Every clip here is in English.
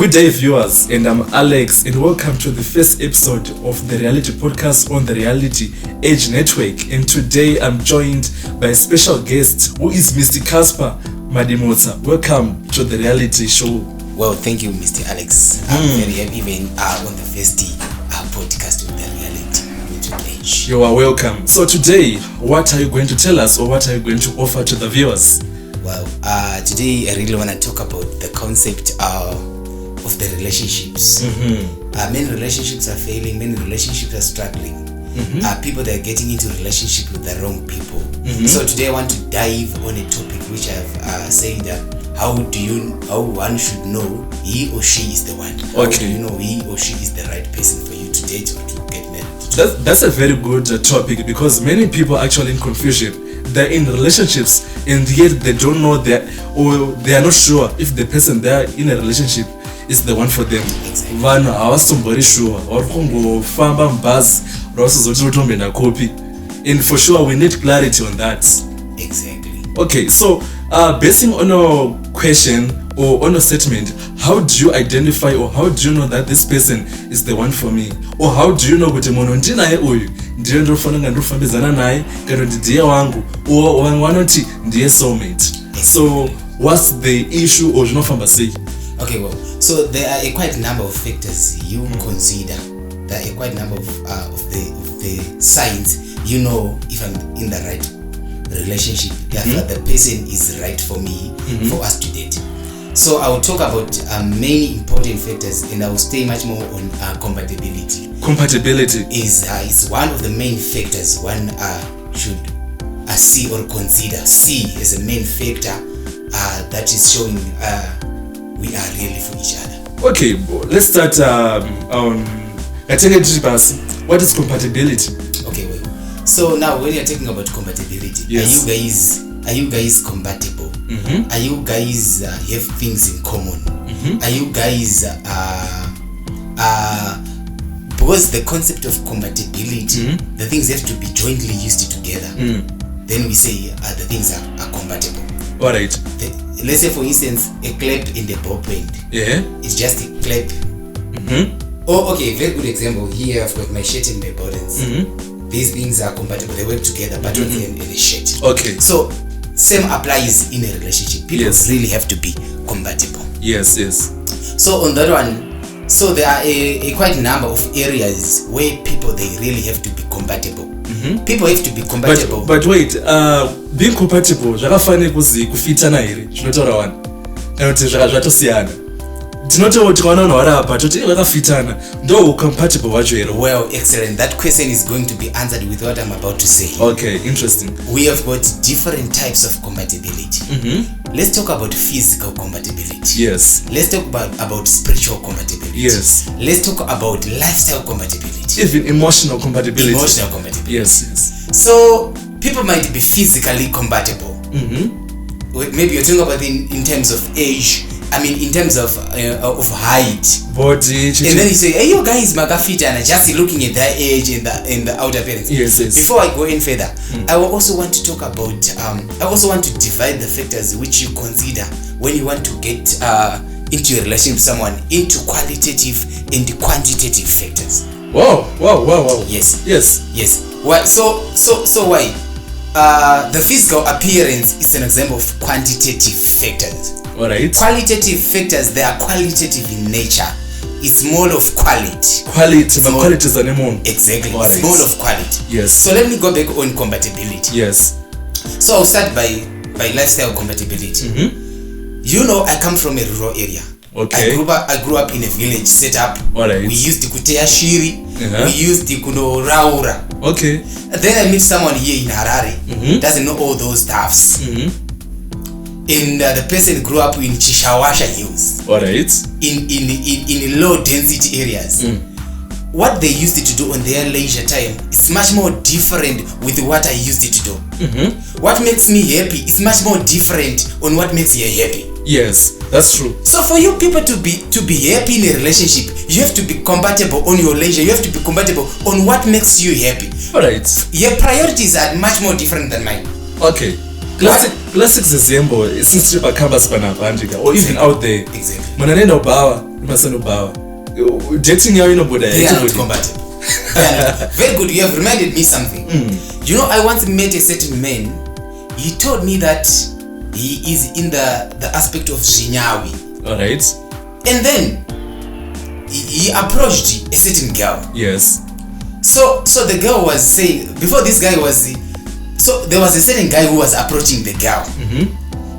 Good day, viewers, and I'm Alex, and welcome to the first episode of the reality podcast on the Reality Edge Network. And today I'm joined by a special guest who is Mr. Casper Madimutsa. Welcome to the reality show. Well, thank you, Mr. Alex. I'm very happy being on the first podcast of the Reality Edge. You are welcome. So today, what are you going to tell us, or what are you going to offer to the viewers? Well, today I really want to talk about the concept of the relationships. Many relationships are failing, many relationships are struggling. People that are getting into relationship with the wrong people. So today I want to dive on a topic which I've said that how one should know he or she is the one. How do you know he or she is the right person for you to date or to get married? That's a very good topic, because many people are actually in confusion. They're in relationships and yet they don't know that, or they are not sure if the person they're in a relationship is the one for them. Vanhu havasitombori sure or kungofamba mubhazi ravasizoti utombe nakopi, and for sure we need clarity on that. Exactly. Okay, so basing on a question or on a statement, how do you identify, or how do you know that this person is the one for me? Or how do you know kuti munhu ndinaye uyu ndiye ndofanira ndofambizana naye kana kuti ndiye wangu, or vanoti ndiye soulmate? So what's the issue, or zvinofamba sei? Okay, well, so there are a quite number of factors you consider. There are a quite number of the signs you know if I'm in the right relationship, that the person is right for me, for us to date. So I will talk about many important factors, and I will stay much more on compatibility. Compatibility is one of the main factors one should see or consider. See as a main factor that is showing we are really for each other. Okay, let's start what is compatibility? Okay, well, so now when you're talking about compatibility, yes. Are you guys compatible? Are you guys have things in common? Are you guys because the concept of compatibility, the things have to be jointly used together. Then we say the things are compatible. All right. Let's say, for instance, a clap in the ball point. Yeah. It's just a clap. Oh, okay. Very good example. Here I've got my shirt and my buttons. These things are compatible. They work together, buttons and a shirt. Okay. So same applies in a relationship. People really have to be compatible. Yes. So on that one, so there are a quite number of areas where people they really have to be compatible. People have to be compatible. But wait, being compatible zvakafanira kuzi kufitana here zvinotaura wani kana kuti zvatosiyana. Tinoti kana vanhu vari apa toti vakafitana ndo compatible wacho here? Well, excellent. That question is going to be answered with what I'm about to say. Okay, interesting. We have got different types of compatibility. Let's talk about physical compatibility. Yes. Let's talk about spiritual compatibility. Yes. Let's talk about lifestyle compatibility. Even emotional compatibility. Emotional compatibility. Yes. So people might be physically compatible. Maybe you're talking about in terms of age. I mean, in terms of height, body, and then you say, "Hey, you guys, magafitana," just looking at their age and the outer appearance. Yes. Before I go in further, I will also want to talk about. I also want to divide the factors which you consider when you want to get into a relationship with someone into qualitative and quantitative factors. Wow. Yes. Why? So why? The physical appearance is an example of quantitative factors. Alright. Qualitative factors, they are qualitative in nature. It's more of quality. But quality is an amount. Exactly. Right. It's more of quality. Yes. So let me go back on compatibility. Yes. So I'll start by lifestyle compatibility. You know, I come from a rural area. Okay. I grew up in a village set up. Alright. We used to kutea shiri. We used to kuno raura. Okay. Then I meet someone here in Harare. Doesn't know all those stuffs. And the person grew up in Chishawasha Hills. Alright. In low density areas. What they used to do on their leisure time is much more different with what I used to do. What makes me happy is much more different on what makes you happy. Yes, that's true. So for you people to be happy in a relationship, you have to be compatible on your leisure. You have to be compatible on what makes you happy. Alright. Your priorities are much more different than mine. Okay. Classic example since pakamba spanavandika or even out there. Exactly. Munanenda ubawa masanobawa dating yao inobuda they are not compatible. Very good, you have reminded me something. You know, I once met a certain man. He told me that he is in the aspect of Zinyawi. Alright. And then he approached a certain girl. Yes. So the girl was saying, before this guy was, so there was a certain guy who was approaching the girl.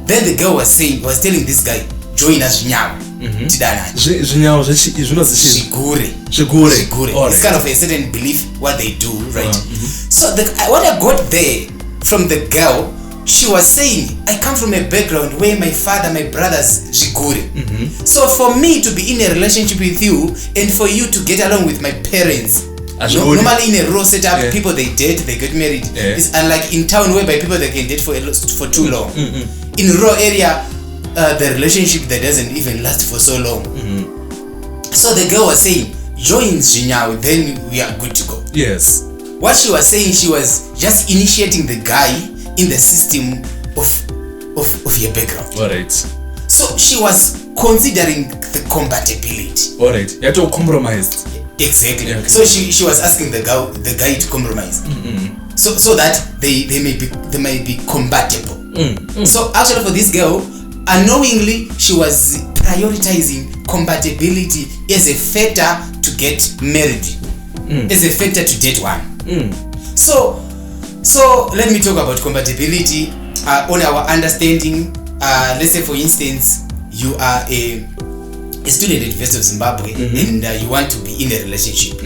Then the girl was telling this guy, join us Zinyawi. Zinyawi Shigure. It's kind of a certain belief what they do, right? So what I got there from the girl, she was saying, I come from a background where my father, my brothers Shigure. So for me to be in a relationship with you and for you to get along with my parents, normally in a raw setup, people they date, they get married. It's unlike in town whereby people they can date for too long. In raw area, the relationship that doesn't even last for so long. So the girl was saying, join Zinyawi, then we are good to go. Yes. What she was saying, she was just initiating the guy in the system of your background. Alright. So she was considering the compatibility. Alright. You have to compromise. Exactly. Okay. So she was asking the guy to compromise. So that they may be compatible. So actually for this girl, unknowingly she was prioritizing compatibility as a factor to get married, as a factor to date one. So let me talk about compatibility on our understanding. Let's say for instance you are a student at University of Zimbabwe and you want to be in a relationship.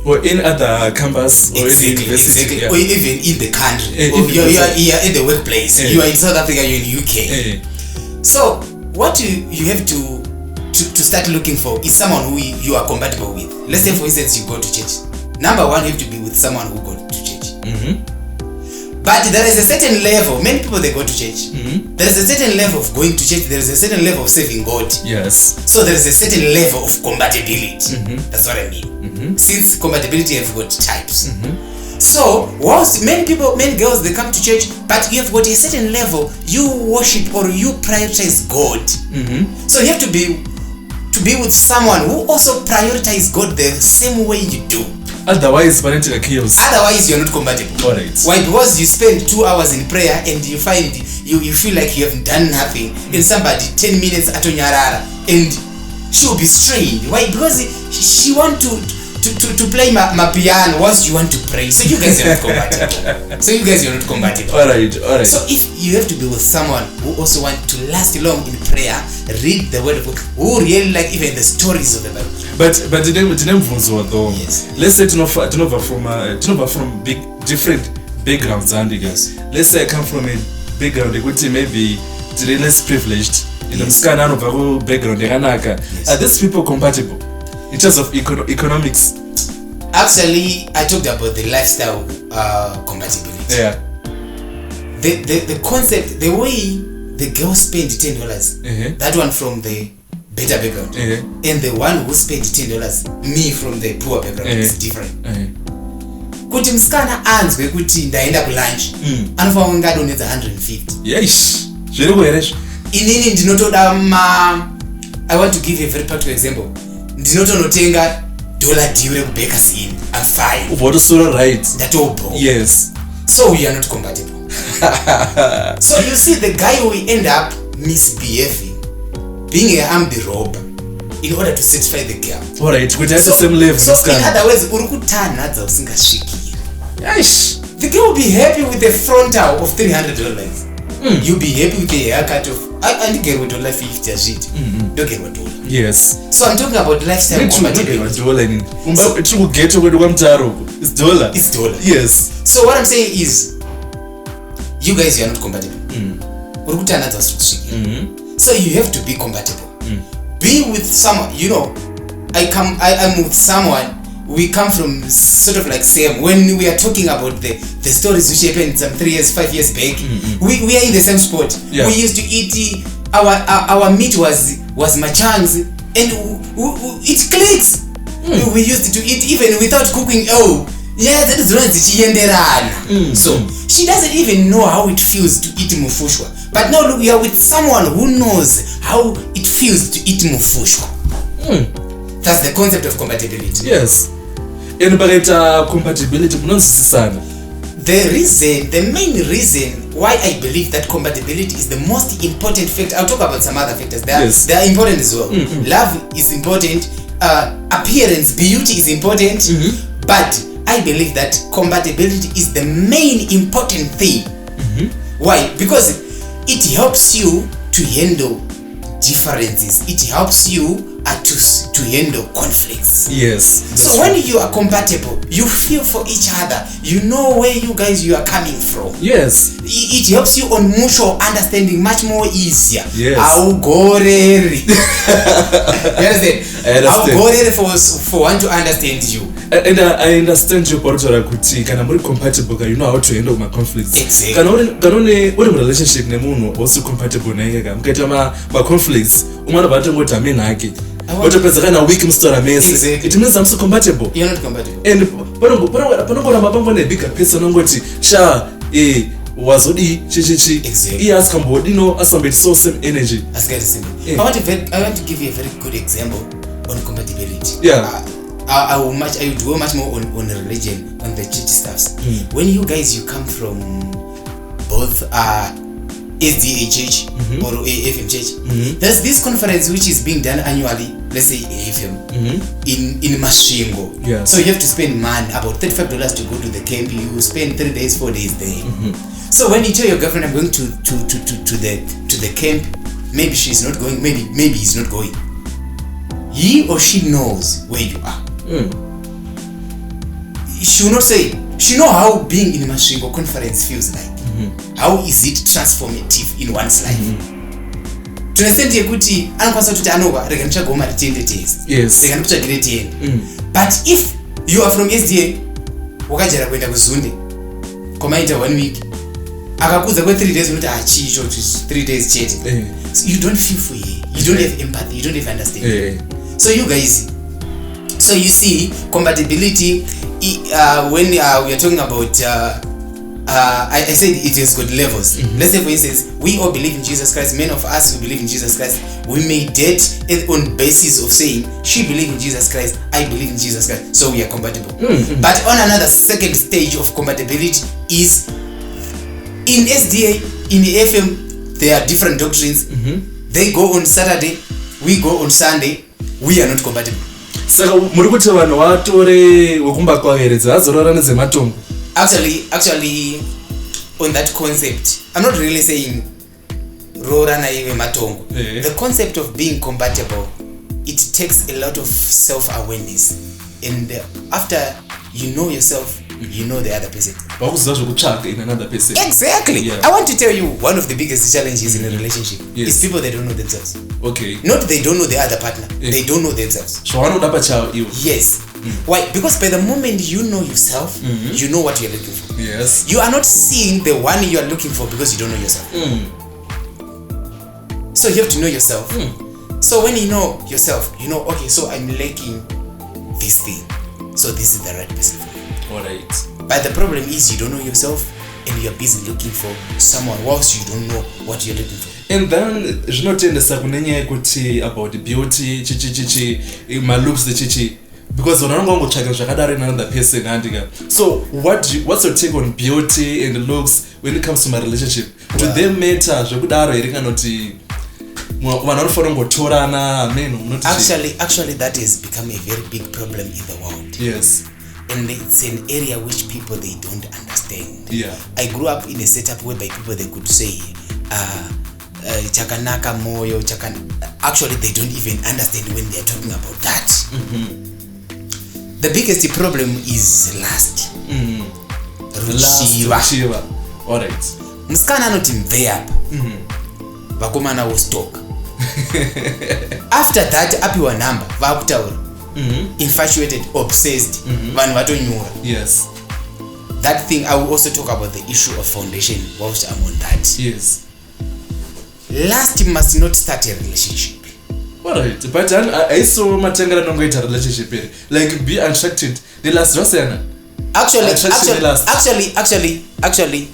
Or in other campus or in university. Or even in the country. Or you are in the workplace. You are in South Africa, you're in UK. So what you have to start looking for is someone who you are compatible with. Let's say for instance you go to church. Number one, you have to be with someone who go to church. But there is a certain level, many people they go to church. There is a certain level of going to church, there is a certain level of serving God. Yes. So there is a certain level of compatibility. That's what I mean. Since compatibility have got types. So whilst many girls they come to church, but you have got a certain level, you worship or you prioritize God. So you have to be with someone who also prioritize God the same way you do. Otherwise you're not compatible. Alright. Why? Because you spend 2 hours in prayer and you find you feel like you have done nothing, and somebody 10 minutes atonyarara and she will be strained. Why? Because she want to play my piano whilst you want to pray. So you guys are not compatible. Alright. So if you have to be with someone who also want to last long in prayer, read the word of God, who really like even the stories of the Bible. But though. Yes. Let's say from big different backgrounds, and guys. Let's say I come from a background which maybe less privileged. In the background, are these people compatible in terms of economics? Actually, I talked about the lifestyle compatibility. Yeah. The concept, the way the girl spent $10, that one from the better background, and the one who spent $10, me from the poor background, is different. Kuti msikana anzwe kuti ndaenda ku lunch, anofanira kunge adonedza 150. Yes. Zviri kueresha. Inini ndinotoda I want to give a very practical example. Ndinotonotenga dollar deal rekubeka in. I'm fine. What is so right? That all bro. Yes. So we are not compatible. So you see the guy who will end up misbehaving, being a armed robber in order to satisfy the girl. Alright, we have the same level. So in other words, urukutana usingashiki. Yes. The girl will be happy with a frontal of $300. You'll be happy with a haircut of I get with $50 as it. Don't get what $1. Yes. So I'm talking about lifestyle compatibility. It's dollar. It's dollar. Yes. So what I'm saying is, you guys are not compatible. So you have to be compatible. Be with someone. You know, I'm with someone. We come from sort of like same. When we are talking about the stories which happened some 3 years, 5 years back, we are in the same spot. Yeah. We used to eat our meat was machangs, and it clicks. We used to eat even without cooking. Oh, yeah, that is right. So she doesn't even know how it feels to eat mufushwa. But now look, we are with someone who knows how it feels to eat mufushwa. That's the concept of compatibility. Yes. And bakaita compatibility munonzwisisana. The main reason why I believe that compatibility is the most important factor. I'll talk about some other factors. They are important as well. Love is important. Appearance, beauty is important. But I believe that compatibility is the main important thing. Why? Because it helps you to handle differences. It helps you to handle conflicts. Yes. So when you are compatible, you feel for each other. You know where you are coming from. Yes. It helps you on mutual understanding much more easier. Yes. You understand? For one to understand you. And I understand your point kuti kana muri compatible you know how to handle my conflicts. Exactly. Kana uri relationship nemunhu also compatible naye mukaita ma conflicts umwana batongoti amena hake. Otopedza kana week mustora mese. It means I'm so compatible. You're not compatible. And panongoramba pangone bigger person ongoti wazodi chichichi. Exactly. He ask ambodino asambeti so same energy. As guys say. I want to give you a very good example on compatibility. Yeah. I would go much more on religion, on the church stuffs. When you come from both SDA church or AFM church, there's this conference which is being done annually, let's say AFM, in Mashingo. Yes. So you have to spend about $35 to go to the camp. You spend 3 days, 4 days there. So when you tell your girlfriend I'm going to the camp, maybe she's not going, maybe he's not going. He or she knows where you are. She will not say. She know how being in Mashingo conference feels like. How is it transformative in one's life? To understand yekuti anokwanisa kuti anova rega ndichagoma ritiende test. Yes. Rega ndikutsvagire tiende. But if you are from SDA, wakajara kuenda kuzunde kwamaita 1 week, akakudza kwe 3 days unoti chicho 3 days chete. So you don't feel for you. You don't have empathy. You don't have understanding. So you guys, so you see compatibility when we are talking about I said it has got levels. Let's say for instance we all believe in Jesus Christ. Many of us who believe in Jesus Christ, we may date on basis of saying she believes in Jesus Christ, I believe in Jesus Christ, so we are compatible. But on another second stage of compatibility is in SDA, in the FM, there are different doctrines. They go on Saturday, we go on Sunday. We are not compatible. Saka muri kuti vanhu vatore wekumba kwaveredza azorora nezematongo. Actually on that concept, I'm not really saying rora na iwe matongo. The concept of being compatible, it takes a lot of self-awareness, and after you know yourself, you know the other person. In another person. Exactly. Yeah. I want to tell you one of the biggest challenges in a relationship is people that don't know themselves. Okay. Not they don't know the other partner. They don't know themselves. Yes. Why? Because by the moment you know yourself, you know what you're looking for. Yes. You are not seeing the one you are looking for because you don't know yourself. So you have to know yourself. So when you know yourself, you know, okay, so I'm lacking this thing. So this is the right person for me. Alright. But the problem is you don't know yourself and you're busy looking for someone else you don't know what you're looking for. And then zvinotendesa kunenya kuti about beauty chichi my looks the chichi because unanga ngotsvaka zvakadaro in another person handika. So what's your take on beauty and looks when it comes to my relationship? Do they matter zvekudaro here kana kuti vanhu vanofana kungotorana amen? Actually that has become a very big problem in the world. Yes. And it's an area which people they don't understand. Yeah. I grew up in a setup whereby people they could say chakanaka moyo actually they don't even understand when they are talking about that. The biggest problem is lust. Ruchiva. Alright. Musikana anoti mve apa. Vakomana wo stock. After that apiwa number vakutaura. Infatuated, obsessed, vanhu vatonyura. Yes. That thing, I will also talk about the issue of foundation whilst I'm on that. Yes. Lust must not start a relationship. Alright, but I saw matengera nongoita relationship here. Like be attracted. The last Rosana. Actually,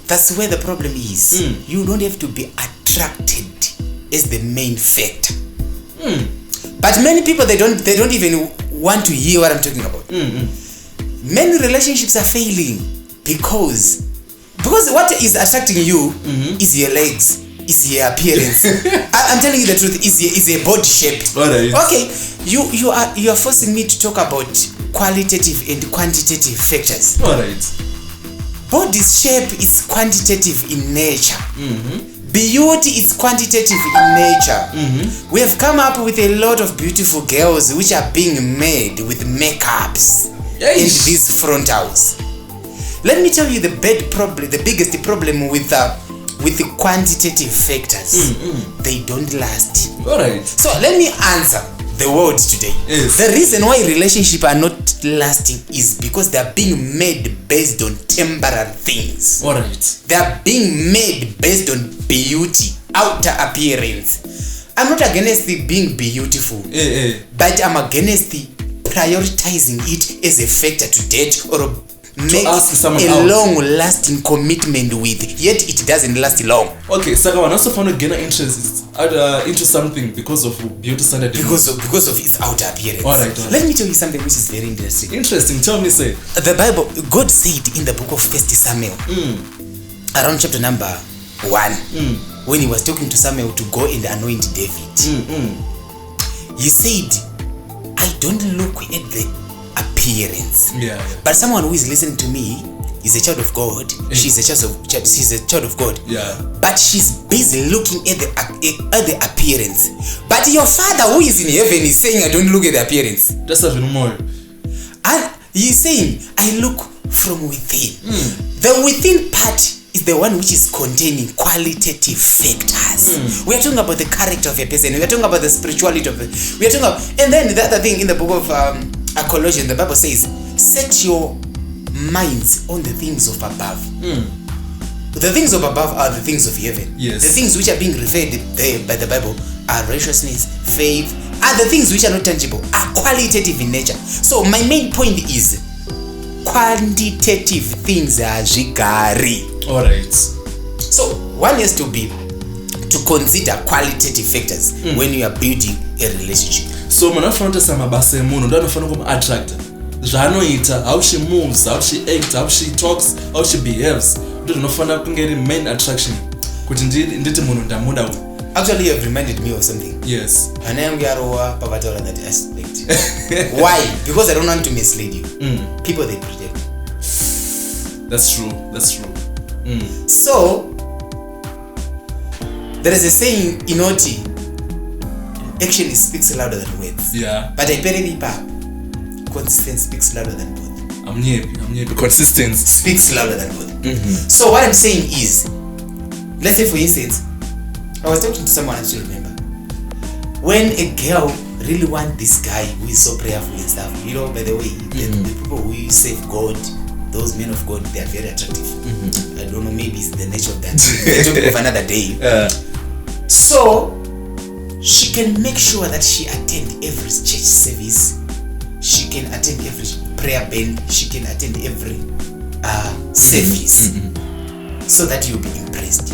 that's where the problem is. You don't have to be attracted as the main factor. But many people, they don't even want to hear what I'm talking about. Many relationships are failing because what is attracting you is your legs, is your appearance. I'm telling you the truth, is your body shape. Alright. Okay, you are forcing me to talk about qualitative and quantitative factors. Alright. Body shape is quantitative in nature. Beauty is quantitative in nature. We have come up with a lot of beautiful girls which are being made with makeups and these frontals. Let me tell you the biggest problem with the quantitative factors. They don't last. Alright. So let me answer the world today. Yes. The reason why relationships are not lasting is because they are being made based on temporary things. Alright. They are being made based on beauty, outer appearance. I'm not against the being beautiful, but I'm against the prioritizing it as a factor to date or make a long-lasting commitment with, yet it doesn't last long. Okay, so I also found a gain interest into something because of beauty standard. Because of its outer appearance. Alright. Let me tell you something which is very interesting. Interesting. Tell me, say. The Bible, God said in the book of 1 Samuel, around chapter number 1, when he was talking to Samuel to go and anoint David, he said, I don't look at the appearance, but someone who is listening to me is a child of God. She's a child of God. But she's busy looking at the appearance. But your father who is in heaven is saying, I don't look at the appearance. That's even more. And he's saying, I look from within. The within part is the one which is containing qualitative factors. We are talking about the character of a person. We are talking about the spirituality of it. We are talking about, and then the other thing in the book of Colossians, the Bible says, set your minds on the things of above. The things of above are the things of heaven. Yes. The things which are being referred there by the Bible are righteousness, faith, and the things which are not tangible are qualitative in nature. So my main point is quantitative things are zhigari. Alright. So one has to consider qualitative factors when you are building a relationship. So when I found mabasa emunhu ndonofanira kumattracta zvanoita, how she moves, how she acts, how she talks, how she behaves, ndo zvinofanira kunge iri main attraction kuti nditi munhu ndamuda. Actually, you have reminded me of something. Yes. Hana yangu yarowa pakataura that aspect. Why? Because I don't want to mislead you. People, they pretend. That's true. So there is a saying in Oti, action speaks louder than words. But I bury the pap. Consistency speaks louder than both. I'm happy. Consistency speaks louder than both. So what I'm saying is, let's say for instance, I was talking to someone, I still remember, when a girl really wants this guy who is so prayerful and stuff, by the way, the people who save God, those men of God, they are very attractive. I don't know, maybe it's the nature of that. We're talking of another day. So she can make sure that she attend every church service, she can attend every prayer band, she can attend every service, so that you'll be impressed.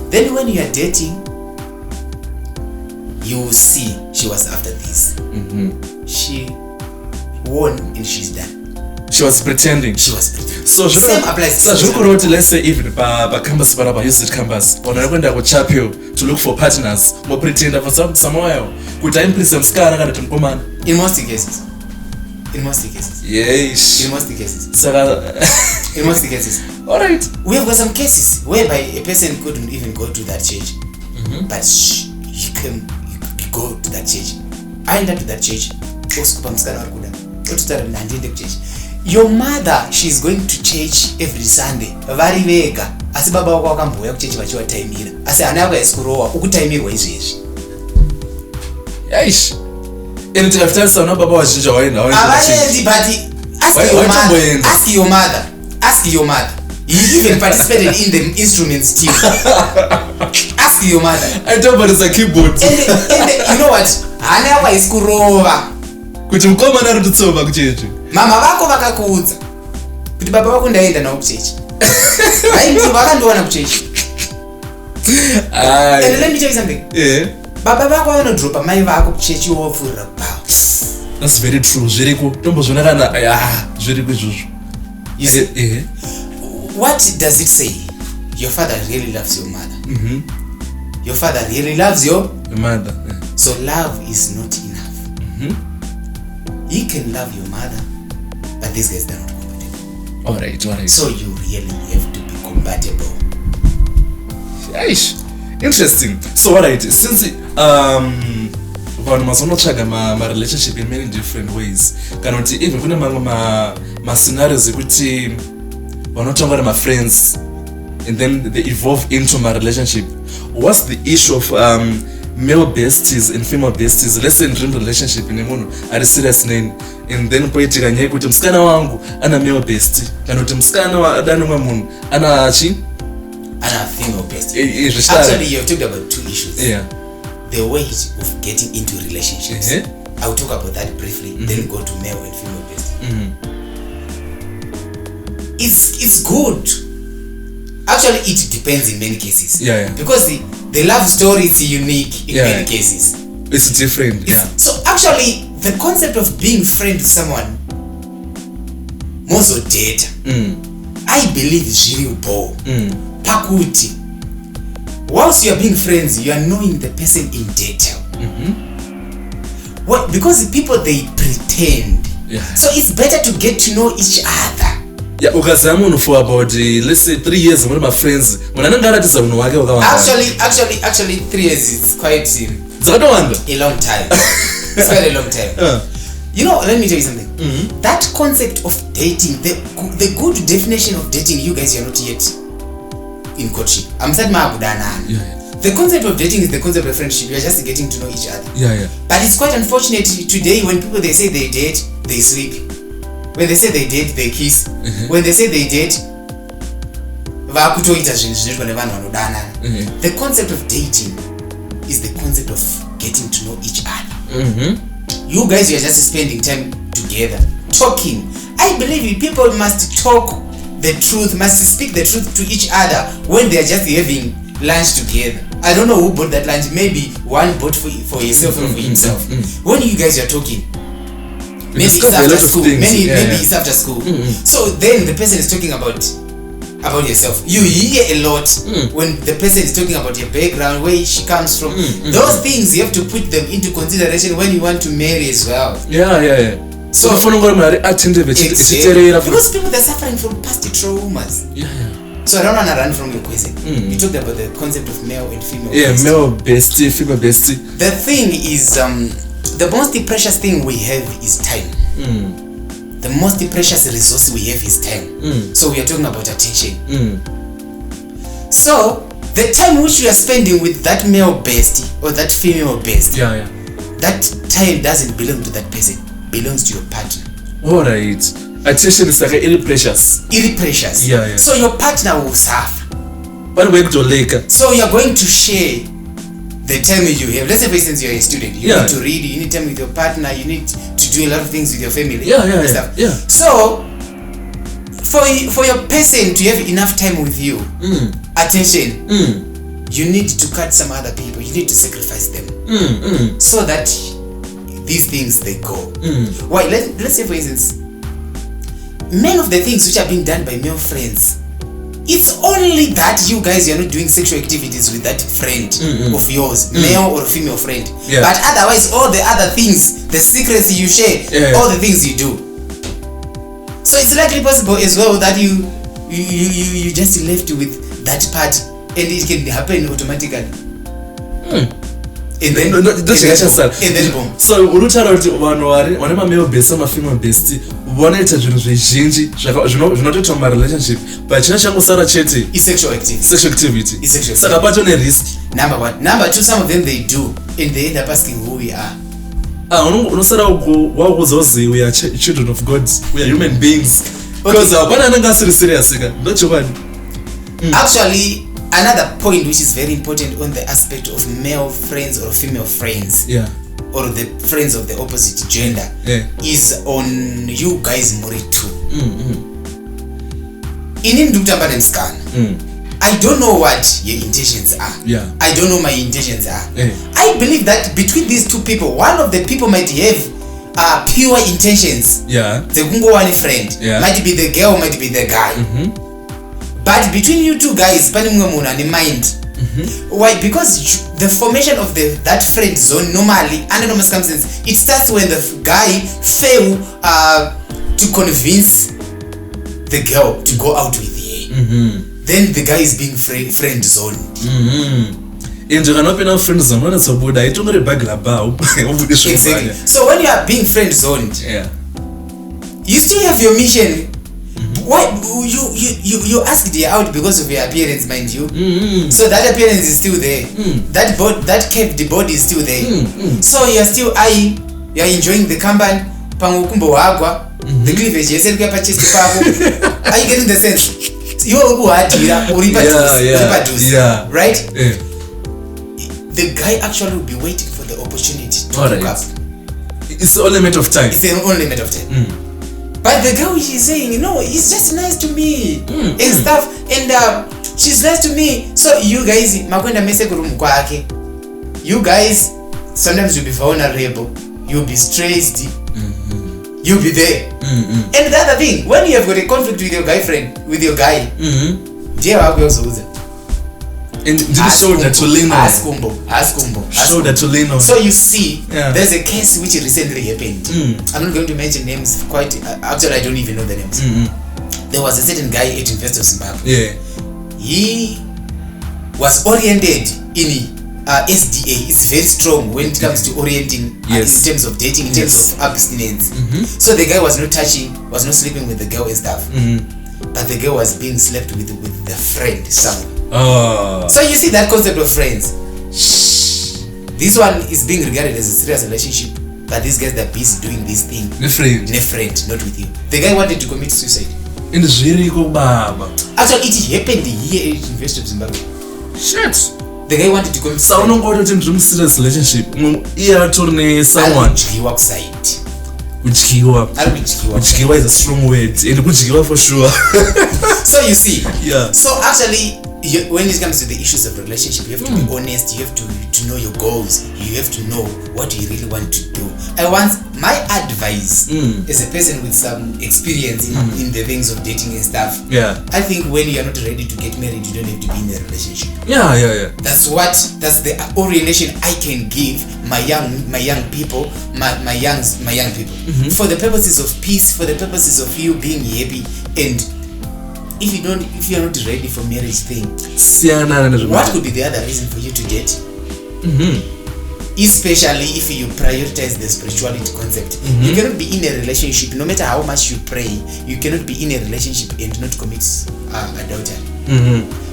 Then when you are dating, you will see she was after this. She won and she's done. She was pretending. So same applies. So let's say even campus baraba use it campus. On I go chapel to look for partners. More pretender for some while. Could I impress some scar in most cases. Yes. In most cases. So, in most cases. Alright. We have got some cases whereby a person couldn't even go to that church. But you go to that church. I ended up to that church. Your mother, she's going to church every Sunday. Vari vega. Asi baba wako wakamboya ku church vachiwa taimira. Asi ana yako yasikurowa ukutaimirwa izvezvi. Yaish. And after some baba wazhinji waenda. Avaendi, but ask your mother. He even participated in the instruments team. Ask your mother. I don't know, but it's a keyboard. And you know what? Ana yako yasikurowa. Kuti mukoma ari kutsova kuchechi. Mama vako vakakuudza kuti baba vako ndaenda nawo kuchechi. Haiti vakandiona kuchechi. And let me tell you something. baba vako vanodropa mai vako kuchechi wopfuurira kubhawa. That's very true. Zviriko tombozvona kana zviriko izvozvo. You see? What does it say? Your father really loves your mother. Your father really loves your mother. So love is not enough. He can love your mother, but these guys are not compatible. All right. So you really have to be compatible. Interesting. So all right, since vanhu mazonotsvaga ma-relationship in many different ways, kana kuti even kune mamwe ma-scenarios ekuti vanotanga ma-friends and then they evolve into ma-relationship. What's the issue of male besties and female besties? Let's say in dream relationship nemunhu ari serious neni, and then poitika nyaya kuti musikana wangu ana male bestie kana kuti musikana wadane mumwe munhu ana female bestie. Actually, you've talked about two issues. Yeah. The ways of getting into relationships. I'll talk about that briefly, then go to male and female bestie. It's good. Actually, it depends in many cases. Yeah. Because the love story is unique in many cases. It's different. So actually, the concept of being friend with someone, most of data, I believe is really poor. Pakuti. Whilst you are being friends, you are knowing the person in detail. What? Because people, they pretend. So it's better to get to know each other. Yeah, ukazama munhu for about let's say 3 years muri ma-friends, munhu anenge aratidza munhu wake wakawanda. Actually 3 years is quite dzakatowanda a long time. It's quite a long time. You know, let me tell you something. That concept of dating, the good definition of dating, you guys are not yet in courtship. I'm saying the concept of dating is the concept of friendship. You are just getting to know each other. But it's quite unfortunate today when people, they say they date, they sleep. When they say they date, they kiss. When they say they date, the concept of dating is the concept of getting to know each other. You guys, you are just spending time together, talking. I believe people must talk the truth, must speak the truth to each other when they are just having lunch together. I don't know who bought that lunch. Maybe one bought for yourself or for himself. When you guys are talking, maybe it's after school. Maybe it's after school. So then the person is talking about yourself. You hear a lot when the person is talking about your background, where she comes from. Those things you have to put them into consideration when you want to marry as well. So because people, they're suffering from past traumas. So I don't want to run from your question. You talked about the concept of male and female. Male bestie, female bestie. The thing is, the most precious thing we have is time. The most precious resource we have is time. So we are talking about attention. So the time which you are spending with that male bestie or that female bestie, that time doesn't belong to that person. Belongs to your partner. Alright. Attention is like really precious. So your partner will suffer. So you are going to share the time you have. Let's say for instance you are a student. You need to read, you need time with your partner, you need to do a lot of things with your family. So for your person to have enough time with you, attention, you need to cut some other people. You need to sacrifice them so that these things, they go. Why? Let's say for instance, many of the things which are being done by male friends, it's only that you guys are not doing sexual activities with that friend of yours, male or female friend. But otherwise, all the other things, the secrets you share, all the things you do. So it's likely possible as well that you just left with that part, and it can happen automatically. And then boom. So urutaura kuti vanhu vane ma-male bestie ma-female bestie vanoita zvinhu zvizhinji zvinotoita ma-relationship, but chino changosara chete sexual activity. Saka pato ne-risk. Number one. Number two, some of them they do, and they end up asking who we are. Unosara wakuzozi we are children of God, we are human beings. Because apana anenge asiri serious ka ndochokwadi. Actually, another point which is very important on the aspect of male friends or female friends, or the friends of the opposite gender, is on you guys muri too. Inini ndikutamba nemusikana. I don't know what your intentions are. Yeah. I don't know my intentions are. Yeah. I believe that between these two people, one of the people might have pure intentions. Yeah. The kungo one friend. Yeah. Might be the girl, might be the guy. But between you two guys, pani muna ni mind. Why? Because the formation of that friend zone normally, under normal circumstances, it starts when the guy fail to convince the girl to go out with her. Then the guy is being friend zone. Exactly. So when you are being friend zoned, yeah, you still have your mission. Why you asked her out because of your appearance, mind you? So that appearance is still there. That kept body is still there. So you're still you're enjoying the company. The cleavage, yes, are you getting the sense? You right? Yeah. The guy actually will be waiting for the opportunity to hook up. It's the only matter of time. It's the only matter of time. But the girl, she's saying, it's just nice to me and stuff, and she's nice to me. So you guys, you guys, sometimes you'll be vulnerable, you'll be stressed, you'll be there. And the other thing, when you have got a conflict with your guy, and shoulder to lean on. Shoulder to lean on. So you see, there's a case which recently happened. I'm not going to mention names. Actually, I don't even know the names. There was a certain guy at University of Zimbabwe. Yeah. He was oriented in SDA. It's very strong when it comes to orienting in terms of dating, in terms of abstinence. So the guy was not touching, was not sleeping with the girl and stuff. But the girl was being slept with the friend, someone. So you see that concept of friends. This one is being regarded as a serious relationship, but these guys are busy doing this thing. The friend, not with you. The guy wanted to commit suicide. In the Jericho Baba. Actually, it happened here at University of Zimbabwe. Shit. The guy wanted to commit suicide. So, no go to a serious relationship. Here to someone. Kujikiwa is a strong word. And kujikiwa for sure. So you see. Yeah. So actually, when it comes to the issues of relationship, you have to be honest. You have to know your goals. You have to know what you really want to do. My advice as a person with some experience in the things of dating and stuff. Yeah. I think when you are not ready to get married, you don't have to be in a relationship. Yeah. That's the orientation I can give my young people, my young people, for the purposes of peace, for the purposes of you being happy. And if you're not ready for marriage thing, what could be the other reason for you to date? Especially if you prioritize the spirituality concept. You cannot be in a relationship, no matter how much you pray, you cannot be in a relationship and not commit adultery.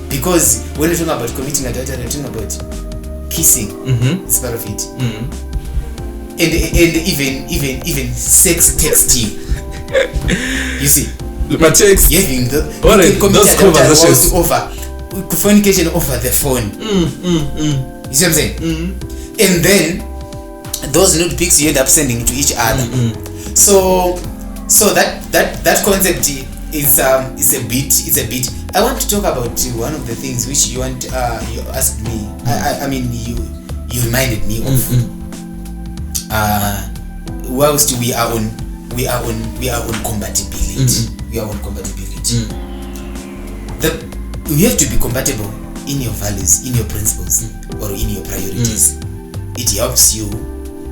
Because when you're talking about committing adultery, you're talking about kissing. It's part of it. And even sex texting. You see, my text. Having those conversations over communication over the phone. You see what I'm saying? And then those nude pics you end up sending to each other. So that concept is a bit. I want to talk about one of the things which you asked me. I mean you reminded me of. Whilst we are on compatibility. We are on compatibility. You have to be compatible in your values, in your principles, or in your priorities. It helps you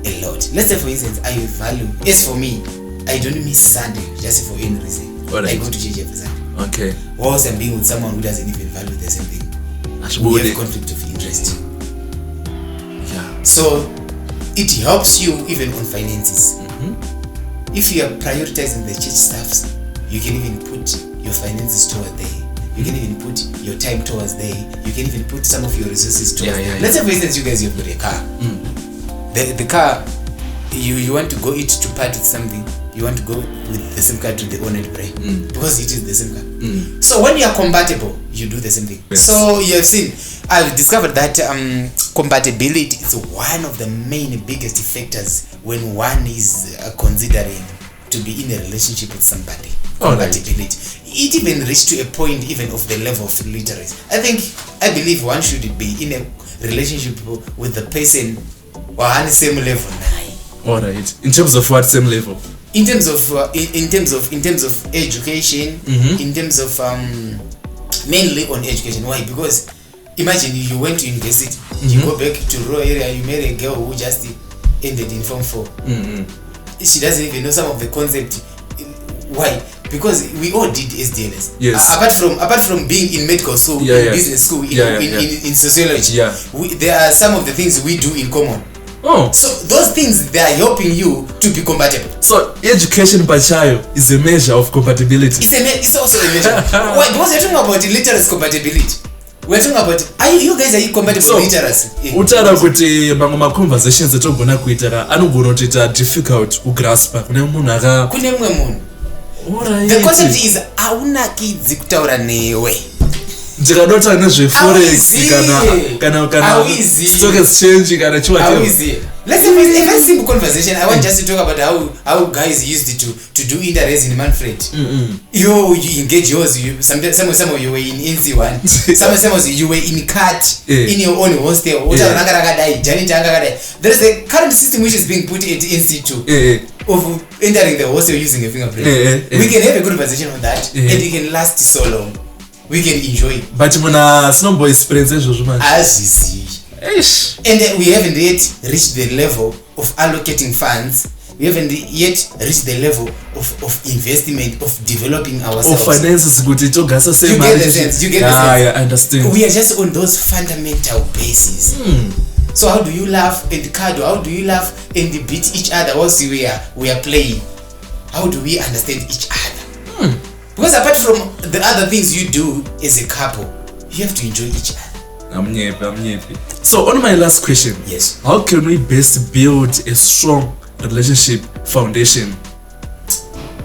a lot. Let's say, for instance, I value. As for me, I don't miss Sunday just for any reason. I go to church every Sunday. Okay. Whilst I'm being with someone who doesn't even value the same thing, we have conflict of interest. Yeah. So it helps you even on finances. If you are prioritizing the church stuffs, you can even put your finances toward there. You can even put your time towards there. You can even put some of your resources towards there. Let's say, for instance, you guys have got a car. The car, you want to go to part with something. You want to go with the same car to the owner to pray. Because it is the same car. So when you are compatible, you do the same thing. Yes. So you have seen, I've discovered that compatibility is one of the main biggest factors when one is considering to be in a relationship with somebody. Compatibility. it even reached to a point even of the level of literacy. I believe one should be in a relationship with the person on the same level. All right. In terms of what same level? In terms of education, in terms of mainly on education. Why? Because imagine you went to university, you go back to rural area, you marry a girl who just ended in Form 4. She doesn't even know some of the concept. Why? Because we all did SDLS. Yes. Apart from being in medical school, in business school, in sociology, there are some of the things we do in common. Oh. So those things, they are helping you to be compatible. So education by child is a measure of compatibility. It's also a measure. Why? Because we're talking about literacy compatibility. We're talking about, are you compatible with literacy? Utara kuti mamwe conversations etogona kuita anogona kuita difficult kugraspa kune munhu aka kune mumwe munhu. The concept is aunakidzi kutaura newe. Ndikadota nezveforex kana stock exchange kana chiwa. Let's have a very simple conversation. I want just to talk about how guys used to do interest in Manfred. You engage yours. Some of you were in NC1. Some of you were in CAT in your own hostel. There is a current system which is being put at NC2 of entering the hostel using a fingerprint. We can have a good conversation on that, and it can last so long. We can enjoy it. But muna snowball experience as you see. And we haven't yet reached the level of allocating funds. We haven't yet reached the level of investment, of developing ourselves. Of finances, good. You get the sense. You get the sense. I understand. We are just on those fundamental bases. So how do you laugh and cuddle? How do you laugh and beat each other whilst we are playing? How do we understand each other? Because apart from the other things you do as a couple, you have to enjoy each other. I'm happy. So on my last question, yes, how can we best build a strong relationship foundation?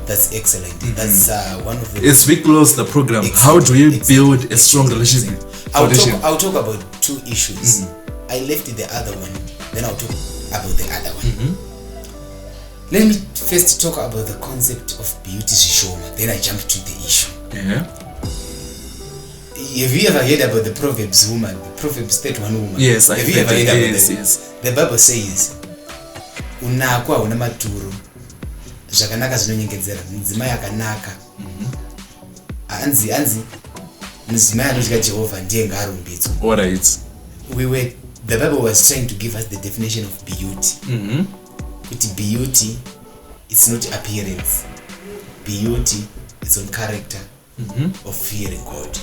That's excellent. That's one of the. As we close the program, how do you build a strong relationship foundation? I'll talk about two issues. I left the other one, then I'll talk about the other one. Let me first talk about the concept of beauty shishoma, then I jump to the issue. Have you ever heard about the Proverbs woman, the Proverbs 31 woman? Yes, have you ever heard about yes, them? Yes. The Bible says, unakwa una maturu, zvakanaka zvinonyengedzera, mudzimai akanaka. Anzi, mudzimai anotya Jehovah ndiye ngaarumbidzwe. All right. The Bible was trying to give us the definition of beauty. Beauty, it's not appearance. Beauty, it's on character of fearing God.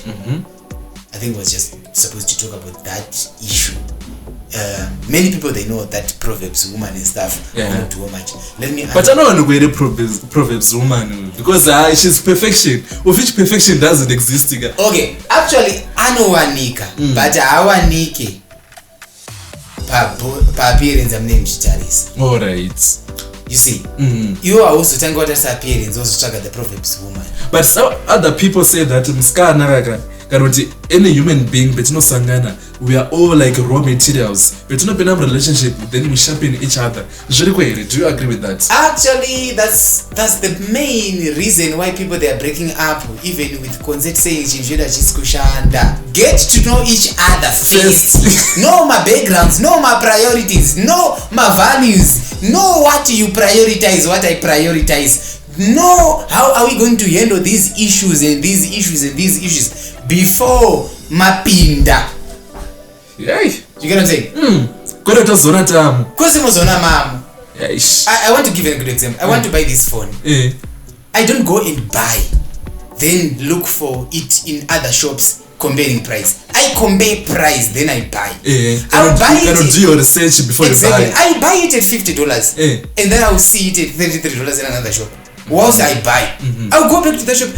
I think I was just supposed to talk about that issue. Many people, they know that Proverbs woman and stuff. Not too much. But I don't want to go to Proverbs woman because she's perfection. Of which perfection doesn't exist. Okay, actually, anowanika, but awanike. Pa appearance I'm named Charis. All right. You see, you are also talking about as appearance, also talk about the Proverbs woman. But some other people say that any human being, but no sangana, we are all like raw materials. But no have a relationship, then we sharpen each other. Do you agree with that? Actually, that's the main reason why people they are breaking up, even with consent saying get to know each other first. Know my backgrounds, know my priorities, know my values, know what you prioritize, what I prioritize. Know how are we going to handle these issues and these issues and these issues before mapinda. Yeah. You get what I'm saying? I want to give you a good example. I want to buy this phone. I don't go and buy, then look for it in other shops comparing price. I compare price, then I buy. I'll buy it. Do your research before you buy. I buy it at $50 and then I'll see it at $33 in another shop. Whilst I buy, I'll go back to the shop.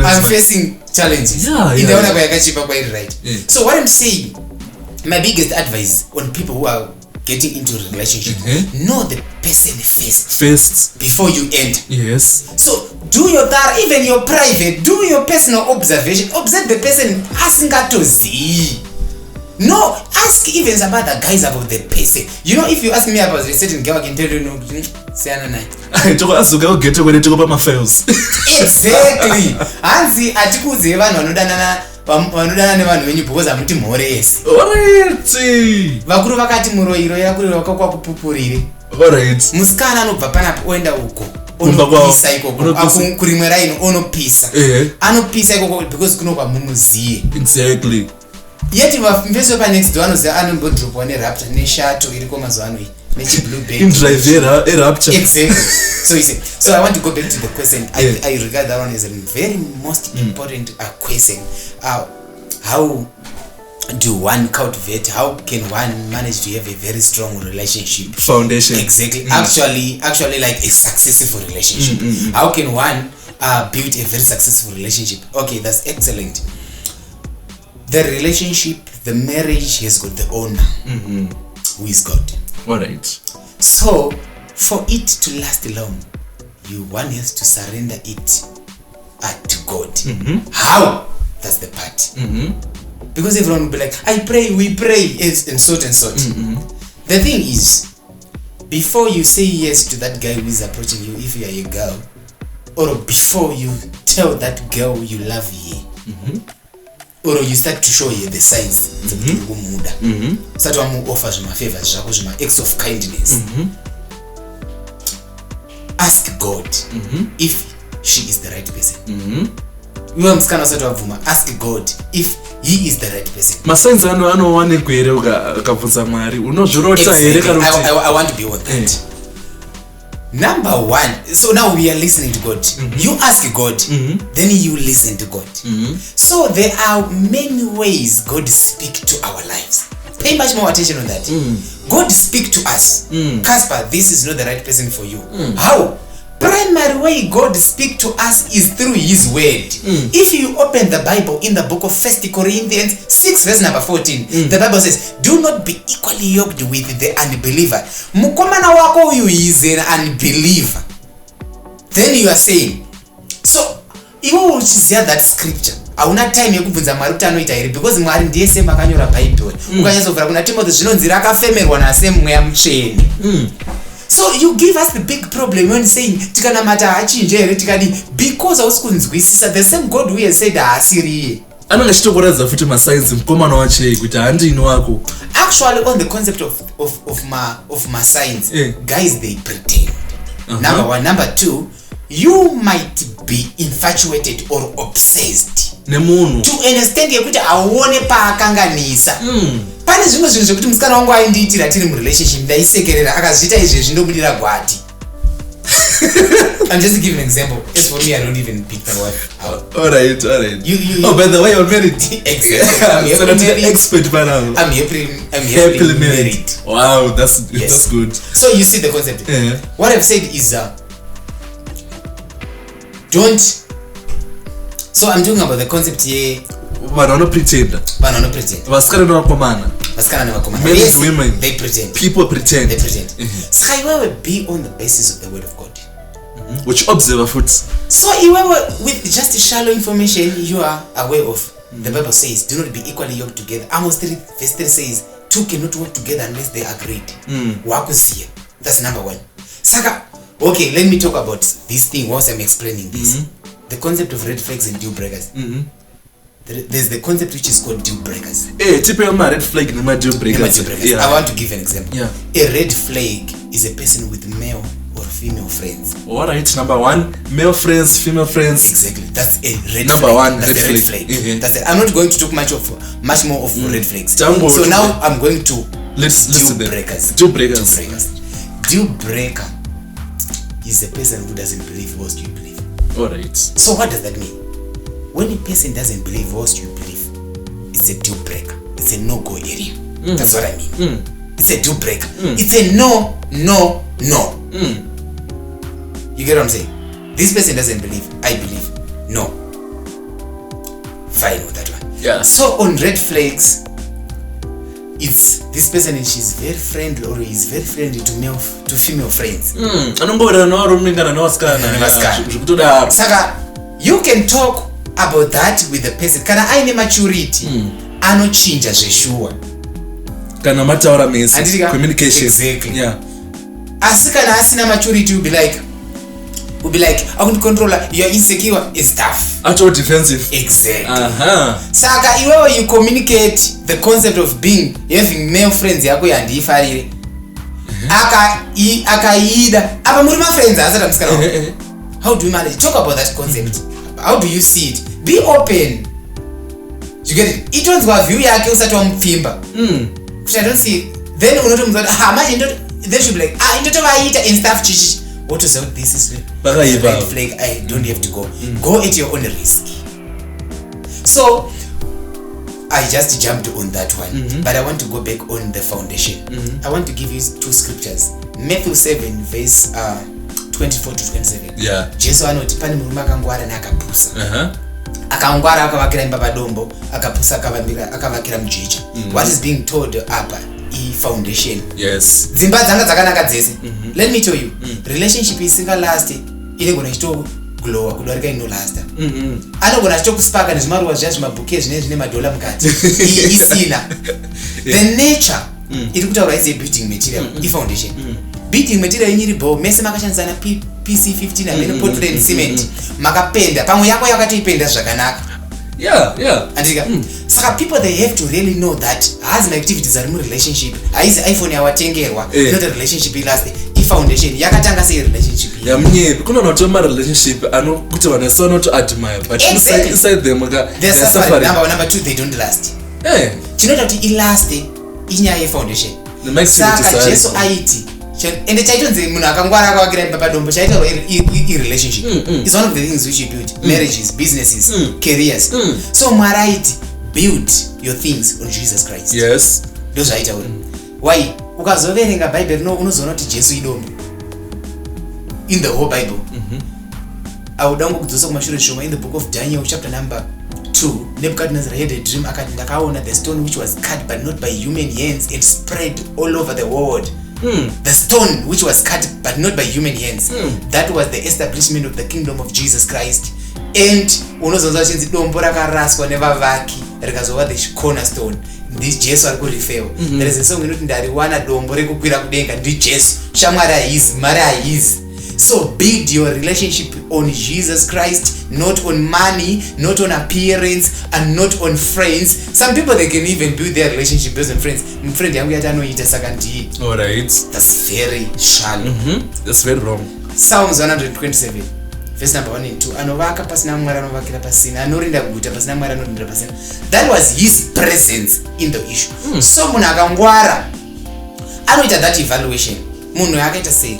I'm facing challenges. So what I'm saying, my biggest advice on people who are getting into a relationship, know the person first before you enter. Yes. So do your thorough, even your private, do your personal observation. Observe the person asking to see. No, ask even some other guys about the person. You know, if you ask me about a certain girl, I can tell you no. Say Tokazuka ugeto kwene tokopa ma-files. Exactly. Hansi atikuze vanhu vanodana nevanhu venyu because amuti mhore yese. Alright. Vakuru vakati muroiro yakuri wakakwa kupupurire. Alright. Musikana anobva panapo oenda uko. Onopisa ikoko. Kurimwe raino onopisa. Anopisa ikoko because kunokwa mumuziye. Exactly. Yeti vafembeso pa next door anoziva anombodropwa nerapture neshato iriko mazuva ano iyi nechiblue bag. Indriver erapture. Exactly. So you see, so I want to go back to the question. I regard that one as a very most important question. How do one cultivate? How can one manage to have a very strong relationship? Foundation. Exactly. Actually, like a successful relationship. How can one build a very successful relationship? Okay, that's excellent. The relationship, the marriage has got the owner, who is God. Alright. So, for it to last long, one has to surrender it to God. How? That's the part. Because everyone will be like, I pray, we pray, and sort and sort. The thing is, before you say yes to that guy who is approaching you, if you are a girl, or before you tell that girl you love her, or you start to show her the signs, start to offer some favors, some acts of kindness. Ask God if she is the right person. Ask God if he is the right person. I want to be on that. Number one, so now we are listening to God. You ask God, then you listen to God. So there are many ways God speaks to our lives. Pay much more attention on that. God speaks to us. Casper, this is not the right person for you. How? Primary way God speaks to us is through his word. If you open the Bible in the book of 1 Corinthians 6 verse number 14, the Bible says, do not be equally yoked with the unbeliever. Mukomana wako huyu is an unbeliever. Then you are saying, so iwo uchizia that scripture. Hauna time yekubvunza Mwari kuti anoita here because Mwari ndiye sema akanyora Bible. Ukanyazovhura kuna Timothy zvinonzi rakafemerwa nasemweya mutsvene. So you give us the big problem when saying tikanamata hachinje here tikadi because hausi kunzwisisa the same God who has said haasiriye. Anenge chitokuradza futi masigns mukomana wachei kuti handini wako. Actually on the concept of my signs, guys they pretend. Number one. Number two, you might be infatuated or obsessed nemunhu to understand yekuti aone paakanganisa. Pane zvimwe zvinhu zvekuti musikana wangu aindiitira tiri murelationship ndaisekerera akazviita izvi zvindomudira gwati. I'm just giving an example. As for me, I don't even pick my wife out. Alright. Oh, by the way, you're married. Exactly. I'm happily married. Expert by now. I'm happily married. Wow, that's good. So you see the concept. What I've said is don't. So I'm talking about the concept here. Vanhu pretend. Vasikana nevakomana. Men and women. They pretend. People pretend. They pretend. So iwewe be on the basis of the word of God. Which observer foot. So iwewe with just shallow information you are aware of. The Bible says, do not be equally yoked together. Amos 3 verse 3 says, two cannot work together unless they agreed. Wakusiya. That's number one. Saka, okay, let me talk about this thing whilst I'm explaining this. The concept of red flags and deal breakers. There's the concept which is called deal breakers. Typical red flag and deal breakers. I want to give an example. A red flag is a person with male or female friends. Alright, number one, male friends, female friends. Exactly. That's a red number flag. One, that's red flag. That's it. I'm not going to talk much more of red flags. So now I'm going to deal breakers. Deal breaker is a person who doesn't believe whilst you believe. Alright. So what does that mean? When a person doesn't believe whilst you believe, it's a deal breaker. It's a no-go area. That's what I mean. It's a deal breaker. It's a no. You get what I'm saying? This person doesn't believe. I believe. No. Fine with that one. Yeah. So on red flags, it's this person and she's very friendly or is very friendly to female friends. Saka, you can talk about that with the person. Kana aine maturity, anochinja zveshuwa. kana mataura mese Handiti ka? communication. Exactly. Yeah. Asi kana asina maturity will be like I want to control her. You are insecure. It's tough. Auto defensive. Exactly. Saka iwewe you communicate the concept of having male friends yako yandifarire. Akaida. Apa muri ma friends asata msikana. How do you manage? Talk about that concept. How do you see it? Be open. You get it? It was a view yake usati wamfimba. Because I don't see. Then unotomuzwa they should be like into vaita and stuff chichi. What is out? This is red flag. I don't have to go. Go at your own risk. So I just jumped on that one, but I want to go back on the foundation. I want to give you 2 scriptures. Matthew 7 verse 24 to 27. Yeah. Jesu anoti pane murume akangwara nakapusa. Akangwara akavakira imba padombo, akapusa akavakira mujecha. What is being told apa foundation? Yes. Dzimba dzanga dzakanaka dzese. Let me tell you, relationship isinga last inogona chito glowa kudarika ino last. Anogona chito kuspaka nezvimaruwa zvacho mabouquet zvine madola mukati. Isina. The nature iri kutaura is a building material, foundation. Building material inyiri bo mese makashandisa na PC15 amene Portland cement makapenda pamwe yako yakatoipenda zvakanaka. Yeah. Saka people they have to really know that as my activities are in relationship, aizi iPhone yawatengerwa, not a relationship last. Foundation yakatanga sei relationship. Yeah, mnyepi kuna notoma relationship anokuti vanhu so not admire but inside them they're suffering. Number 2 they don't last. Chinota kuti ilast inyaya yefoundation. Saka Jesu aiti ende chaitonzi munhu akangwara akavakira imba padombo chaitaurwa relationship is one of the things which you build. Marriages, businesses, careers. So Mwari aiti build your things on Jesus Christ. Yes. Ndozvaitaura. Why? Ukazoverenga Bible unozoona kuti Jesu idombo. In the whole Bible. Auda kudzosa kumashure shoma in the book of Daniel chapter number 2. Nebuchadnezzar had a dream akati ndakaona the stone which was cut but not by human hands and spread all over the world. The stone which was cut but not by human hands. That was the establishment of the kingdom of Jesus Christ. And unozonza chinzi dombo rakaraswa nevavaki rikazova the cornerstone. This Jesu ari kurefera. There is a song inoti ndariwana dombo rekukwira kudenga ndi Jesu. Shamwari aizi, mari aizi. So build your relationship on Jesus Christ, not on money, not on appearance, and not on friends. Some people they can even build their relationship based on friends. Friend yangu yatanoita saka ndi. Alright. That's very shallow. That's very wrong. Psalms 127 verse number 1 and 2. Anovaka pasina Mwari anovakira pasina, anorinda guta pasina Mwari anorinda pasina. That was his presence in the issue. So munhu akangwara anoita that evaluation. Munhu yakaita sei?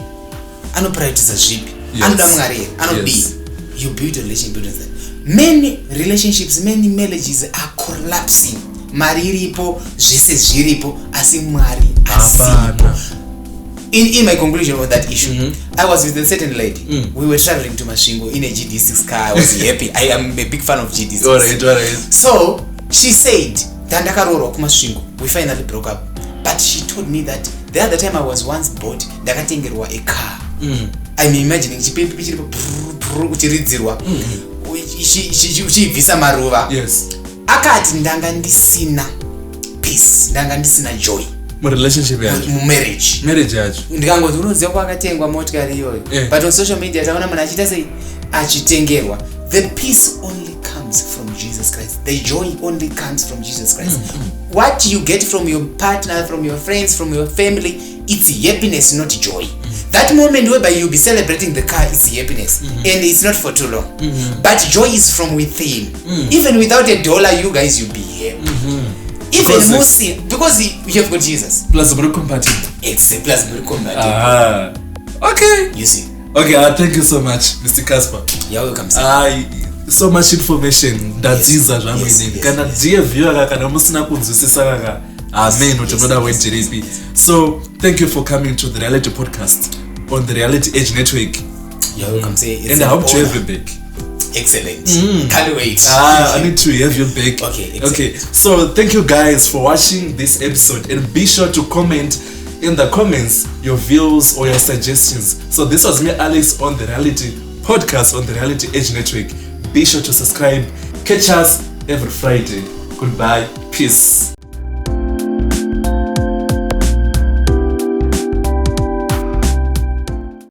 Anoprioritize zvipi? Anoda Mwari here? Anobi? You build a relationship with that. Many relationships, many marriages are collapsing. Mari iripo, zvese zviripo, asi Mwari asipo. In my conclusion of that issue, I was with a certain lady. We were traveling to Masvingo in a GD6 car. I was happy. I am a big fan of GD6. Alright. So she said, "Dandakaroro kumasvingo." We finally broke up. But she told me that the other time I was once bought, ndakatengerwa a car. I'm imagining chipepi chiripo kuchiridzirwa. Uchibvisa maruva. Yes. Akati ndanga ndisina peace, ndanga ndisina joy. Relationship yacho. Marriage yacho. Ndikangoti unoziva kwakatengwa motikari iyoyo. But on social media taona munhu achiita sei achitengerwa. The peace only comes from Jesus Christ. The joy only comes from Jesus Christ. What you get from your partner, from your friends, from your family, it's happiness, not joy. That moment whereby you'll be celebrating the car is happiness. And it's not for too long. But joy is from within. Even without $1, you guys, you'll be happy. Even Muslim, because you have got Jesus. Plasma compatible. It's a plasma compatible. Okay. You see. Okay, thank you so much, Mr. Casper. You're welcome, sir. So much information. Ndadziza zvamweni. Kana dear viewer kana musina kunzwisisa kaka. Amen. Utonoda wenjeripi. So, thank you for coming to the Reality Podcast on the Reality Edge Network. You're welcome, sir. And I hope to have you back. Excellent. Can't wait. I need to have you back. Okay. So thank you guys for watching this episode, and be sure to comment in the comments your views or your suggestions. So this was me, Alex, on the Reality Podcast on the Reality Edge Network. Be sure to subscribe. Catch us every Friday. Goodbye. Peace.